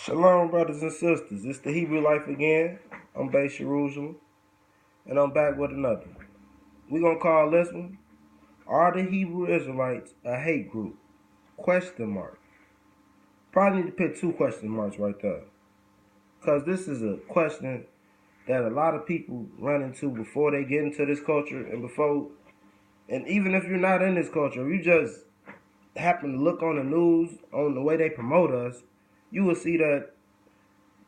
Shalom, brothers and sisters. It's the Hebrew Life again. I'm Base Jerusalem, and I'm back with another. We're going to call this one, Are the Hebrew Israelites a Hate Group? Question mark. Probably need to put 2 question marks right there. Because this is a question that a lot of people run into before they get into this culture and even if you're not in this culture, if you just happen to look on the news, on the way they promote us, you will see that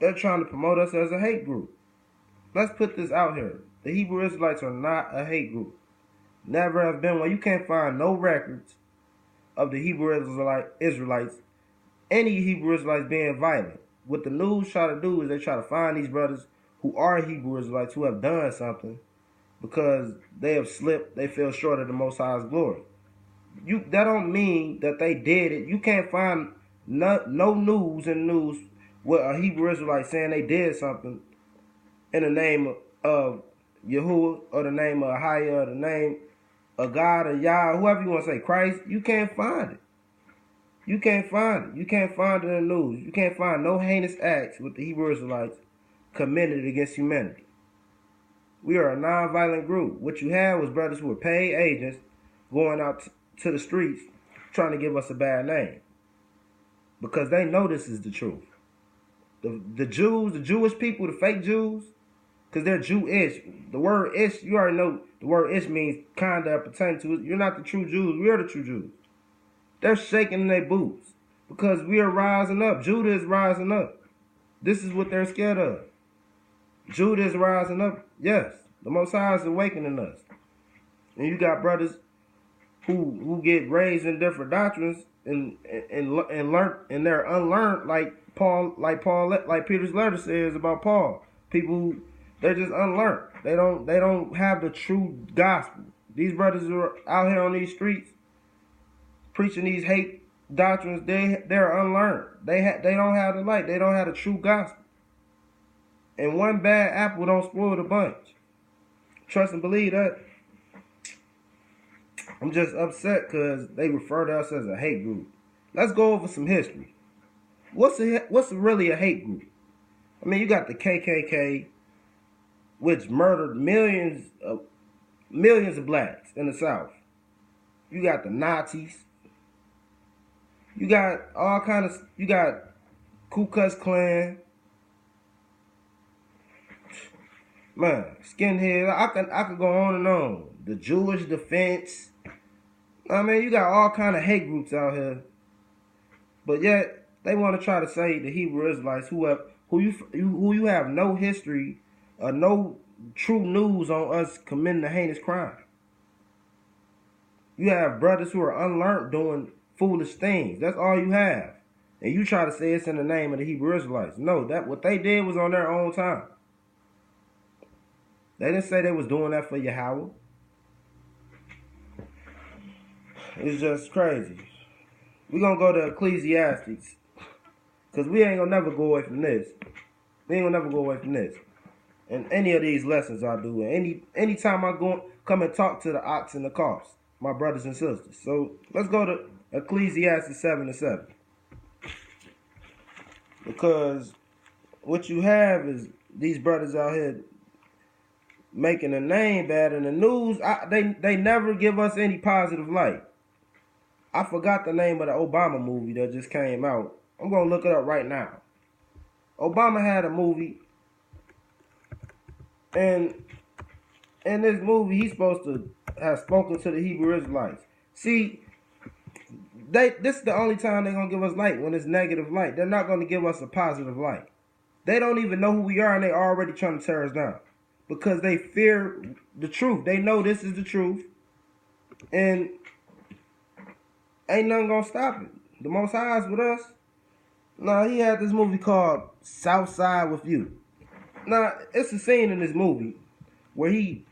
they're trying to promote us as a hate group. Let's put this out here. The Hebrew Israelites are not a hate group. Never have been one. You can't find no records of the Hebrew Israelites, any Hebrew Israelites being violent. What the news try to do is they try to find these brothers who are Hebrew Israelites who have done something because they have slipped, they fell short of the Most High's glory. That don't mean that they did it. You can't find no news in the news with a Hebrew Israelite saying they did something in the name of Yahuwah or the name of Ahia or the name of God or Yah, whoever you want to say, Christ. You can't find it. You can't find it. You can't find it in the news. You can't find no heinous acts with the Hebrew Israelites committed against humanity. We are a non-violent group. What you had was brothers who were paid agents going out to the streets trying to give us a bad name because they know this is the truth. The Jews, the Jewish people, the fake Jews, because they're Jewish. The word ish, you already know the word ish means kind of pertain to it. You're not the true Jews. We are the true Jews. They're shaking in their boots because we are rising up. Judah is rising up. This is what they're scared of. Judah is rising up. Yes, the Most High is awakening us. And you got brothers who get raised in different doctrines and learn, and they're unlearned like Peter's letter says about Paul. People who they're just unlearned. They don't have the true gospel. These brothers who are out here on these streets preaching these hate doctrines, they're unlearned. They don't have the light. They don't have the true gospel. And one bad apple don't spoil the bunch. Trust and believe that. I'm just upset because they refer to us as a hate group. Let's go over some history. What's really a hate group? I mean, you got the KKK, which murdered millions of blacks in the South. You got the Nazis. You got all kind of. You got Ku Klux Klan. Man, skinhead. I could go on and on. The Jewish Defense. I mean, you got all kind of hate groups out here, but yet they want to try to say the Hebrew Israelites who you have no history or no true news on us committing a heinous crime. You have brothers who are unlearned doing foolish things. That's all you have, and you try to say it's in the name of the Hebrew Israelites. No, that what they did was on their own time. They didn't say they was doing that for Yahweh. It's just crazy. We're going to go to Ecclesiastes. Because we ain't going to never go away from this. We ain't going to never go away from this. And any of these lessons I do. And anytime I come and talk to the ox and the cost. My brothers and sisters. So let's go to Ecclesiastes 7:7. Because what you have is these brothers out here making a name bad in the news. They never give us any positive light. I forgot the name of the Obama movie that just came out. I'm going to look it up right now. Obama had a movie. And in this movie, he's supposed to have spoken to the Hebrew Israelites. See, this is the only time they're going to give us light, when it's negative light. They're not going to give us a positive light. They don't even know who we are, and they're already trying to tear us down. Because they fear the truth. They know this is the truth. And ain't nothing gonna stop it. The Most High is with us. Now, he had this movie called Southside with You. Now, it's a scene in this movie where he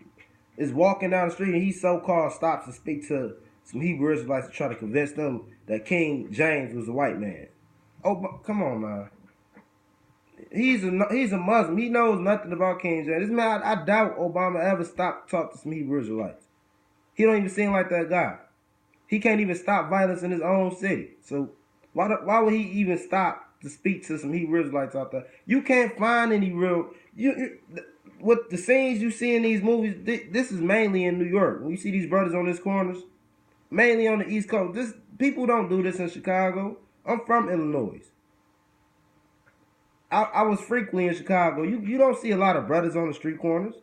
is walking down the street and he so-called stops to speak to some Hebrew Israelites to try to convince them that King James was a white man. Oh, come on, man. He's a Muslim. He knows nothing about King James. This man, I doubt Obama ever stopped to talk to some Hebrew Israelites. He don't even seem like that guy. He can't even stop violence in his own city. So why would he even stop to speak to some Hebrew Israelites out there. You can't find any real what the scenes you see in these movies. This is mainly in New York. When you see these brothers on these corners, mainly on the East Coast. This people don't do this in Chicago. I'm from Illinois. I was frequently in Chicago. You don't see a lot of brothers on the street corners.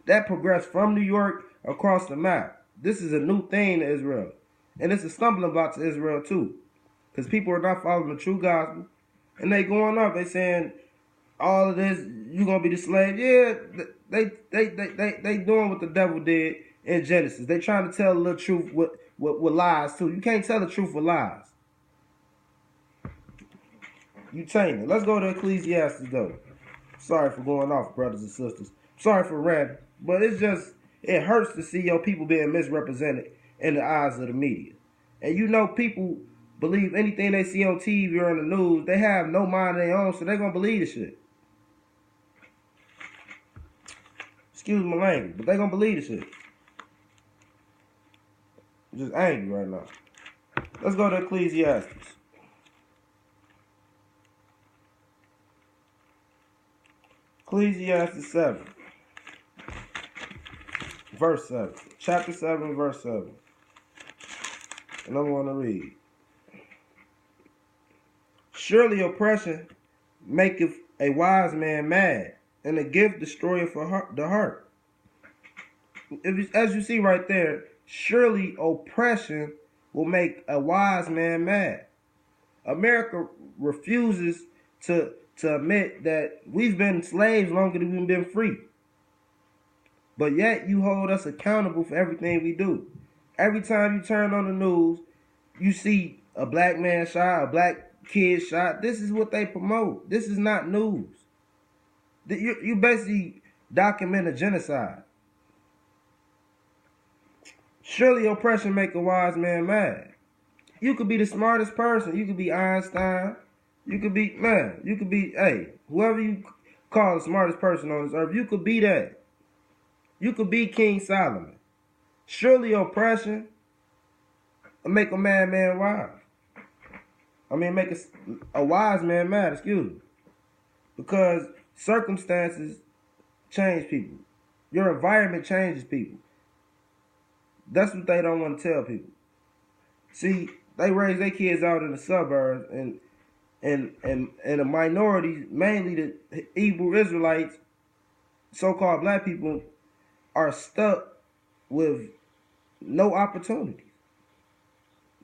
That progressed from New York across the map. This is a new thing to Israel. And it's a stumbling block to Israel too. Because people are not following the true gospel. And they going up. They saying all of this, you're going to be the slave. Yeah, they doing what the devil did in Genesis. They trying to tell the little truth with lies too. You can't tell the truth with lies. You taint it. Let's go to Ecclesiastes though. Sorry for going off, brothers and sisters. Sorry for ranting. But it hurts to see your people being misrepresented in the eyes of the media. And you know people believe anything they see on TV or in the news. They have no mind of their own, so they're going to believe the shit. Excuse my language, but they're going to believe the shit. I'm just angry right now. Let's go to Ecclesiastes. Ecclesiastes 7. Verse 7. Chapter 7, verse 7. And I'm going to read. Surely oppression maketh a wise man mad, and a gift destroyeth the heart. As you see right there, surely oppression will make a wise man mad. America refuses to admit that we've been slaves longer than we've been free. But yet you hold us accountable for everything we do. Every time you turn on the news, you see a black man shot, a black kid shot. This is what they promote. This is not news. You basically document a genocide. Surely oppression make a wise man mad. You could be the smartest person. You could be Einstein. You could be, whoever you call the smartest person on this earth, you could be that. You could be King Solomon. Surely oppression make a madman wise. Make a wise man mad, excuse me. Because circumstances change people. Your environment changes people. That's what they don't want to tell people. See, they raise their kids out in the suburbs and the minorities, mainly the Hebrew Israelites, so-called black people, are stuck with no opportunities.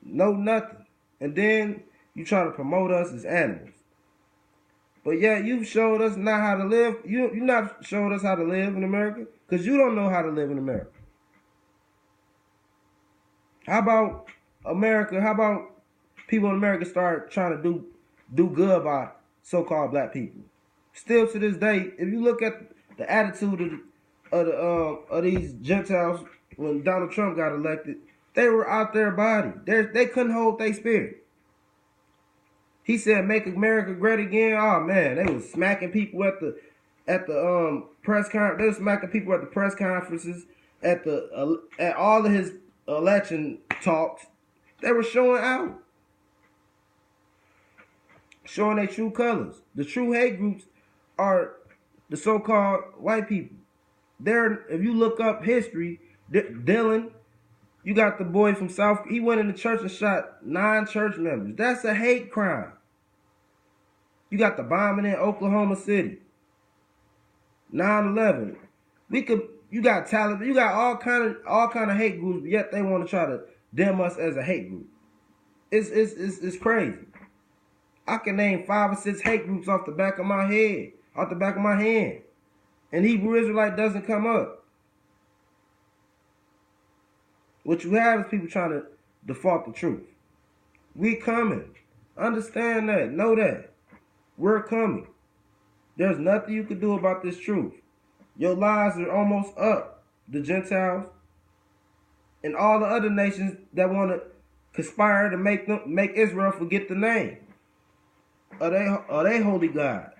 No nothing. And then you try to promote us as animals. But yeah, you've showed us not how to live. You not showed us how to live in America because you don't know how to live in America. How about America? How about people in America start trying to do good by so-called black people? Still to this day, if you look at the attitude of these Gentiles when Donald Trump got elected, they were out their body. They couldn't hold their spirit. He said, "Make America great again." Oh man, they was smacking people at the press conference. They was smacking people at the press conferences, at all of his election talks. They were showing out, showing their true colors. The true hate groups are the so-called white people. If you look up history, Dylan, you got the boy from South. He went in the church and shot 9 church members. That's a hate crime. You got the bombing in Oklahoma City. 9/11. You got Taliban. You got all kind of hate groups, but yet they want to try to dim us as a hate group. It's crazy. I can name 5 or 6 hate groups off the back of my head, off the back of my hand, and Hebrew Israelite doesn't come up. What you have is people trying to default the truth. We coming. Understand that. Know that. We're coming. There's nothing you can do about this truth. Your lives are almost up. The Gentiles and all the other nations that want to conspire to make Israel forget the name of they holy God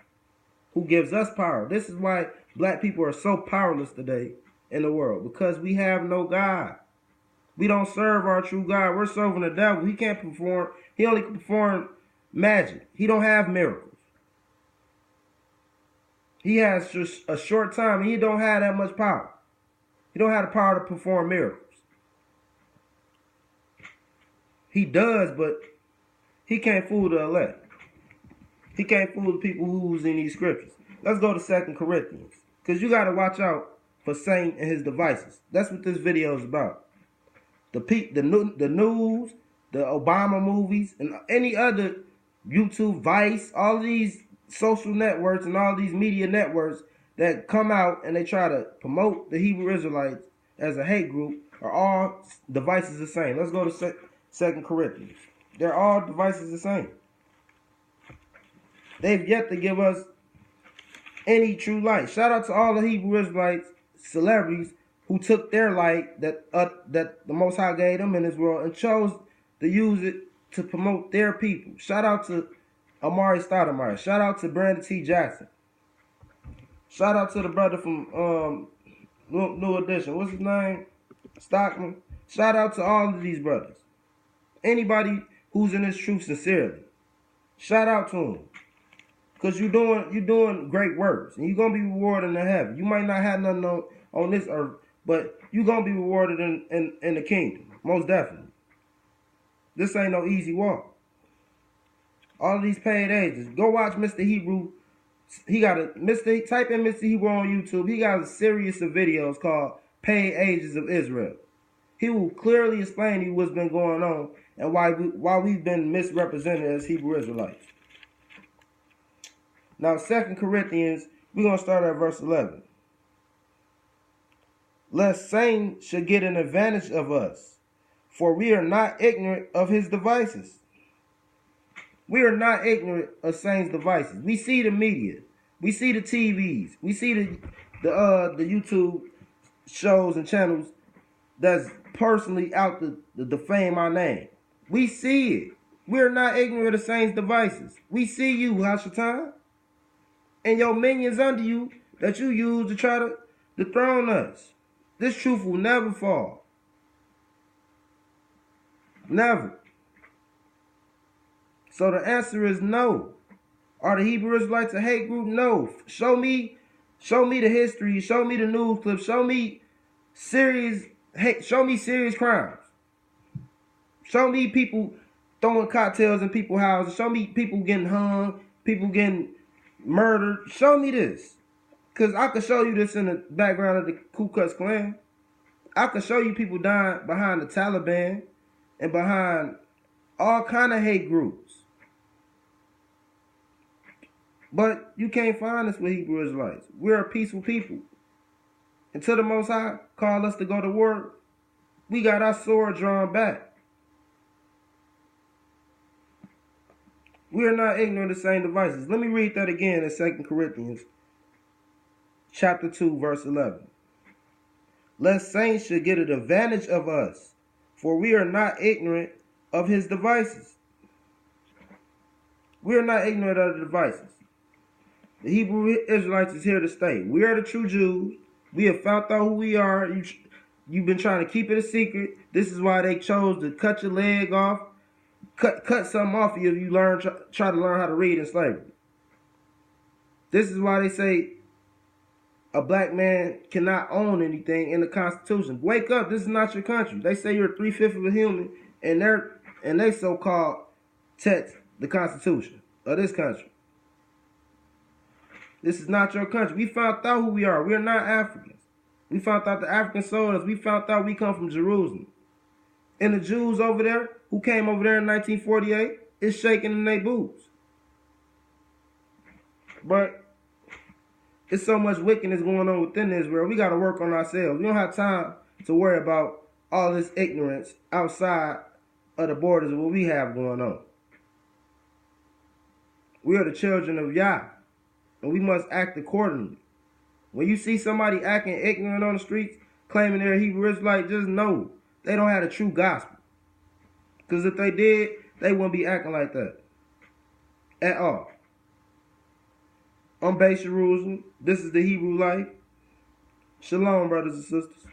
who gives us power. This is why black people are so powerless today in the world, because we have no God. We don't serve our true God. We're serving the devil. He can't perform. He only can perform magic. He don't have miracles. He has just a short time, and he don't have that much power. He don't have the power to perform miracles. He does, but he can't fool the elect. He can't fool the people who's in these scriptures. Let's go to 2 Corinthians. Because you got to watch out for Satan and his devices. That's what this video is about. The news, the Obama movies, and any other YouTube, Vice, all of these social networks and all these media networks that come out and they try to promote the Hebrew Israelites as a hate group are all devices the same. Let's go to 2 Corinthians. They're all devices the same. They've yet to give us any true light. Shout out to all the Hebrew Israelites, celebrities who took their light that the Most High gave them in this world and chose to use it to promote their people. Shout out to Amari Stoudemire. Shout out to Brandon T. Jackson. Shout out to the brother from New Edition. What's his name? Stockman. Shout out to all of these brothers. Anybody who's in this truth sincerely. Shout out to them. Because you're doing great works. And you're going to be rewarded in heaven. You might not have nothing on this earth, but you're going to be rewarded in the kingdom. Most definitely. This ain't no easy walk. All of these paid ages. Go watch Mr. Hebrew. He got type in Mr. Hebrew on YouTube. He got a series of videos called Paid Ages of Israel. He will clearly explain to you what's been going on and why we've been misrepresented as Hebrew Israelites. Now, 2 Corinthians, we're going to start at verse 11. Lest Satan should get an advantage of us, for we are not ignorant of his devices. We are not ignorant of Satan's devices. We see the media. We see the TVs. We see the YouTube shows and channels that's personally out to defame our name. We see it. We're not ignorant of Satan's devices. We see you, Hashatan, and your minions under you that you use to try to dethrone us. This truth will never fall. Never. So the answer is no. Are the Hebrew Israelites a hate group? No. Show me the history. Show me the news clips. Show me serious crimes. Show me people throwing cocktails in people's houses. Show me people getting hung, people getting murdered. Show me this. Because I could show you this in the background of the Ku Klux Klan. I could show you people dying behind the Taliban and behind all kind of hate groups. But you can't find us with Hebrew Israelites. We're a peaceful people. Until the Most High call us to go to war, we got our sword drawn back. We are not ignorant of the same devices. Let me read that again in 2 Corinthians chapter 2, verse 11. Lest saints should get an advantage of us, for we are not ignorant of his devices. We are not ignorant of the devices. The Hebrew Israelites is here to stay. We are the true Jews. We have found out who we are. You've been trying to keep it a secret. This is why they chose to cut your leg off, cut something off of you if you try to learn how to read in slavery. This is why they say a black man cannot own anything in the Constitution. Wake up! This is not your country. They say you're 3/5 of a human, and they so-called text the Constitution of this country. This is not your country. We found out who we are. We are not Africans. We found out the Africans sold us. We found out we come from Jerusalem. And the Jews over there, who came over there in 1948, is shaking in their boots. But it's so much wickedness going on within Israel. We got to work on ourselves. We don't have time to worry about all this ignorance outside of the borders of what we have going on. We are the children of Yah, and we must act accordingly. When you see somebody acting ignorant on the streets, claiming they're a Hebrew Israelite, just know they don't have the true gospel. Because if they did, they wouldn't be acting like that at all. I'm Base Jerusalem. This is the Hebrew Life. Shalom, brothers and sisters.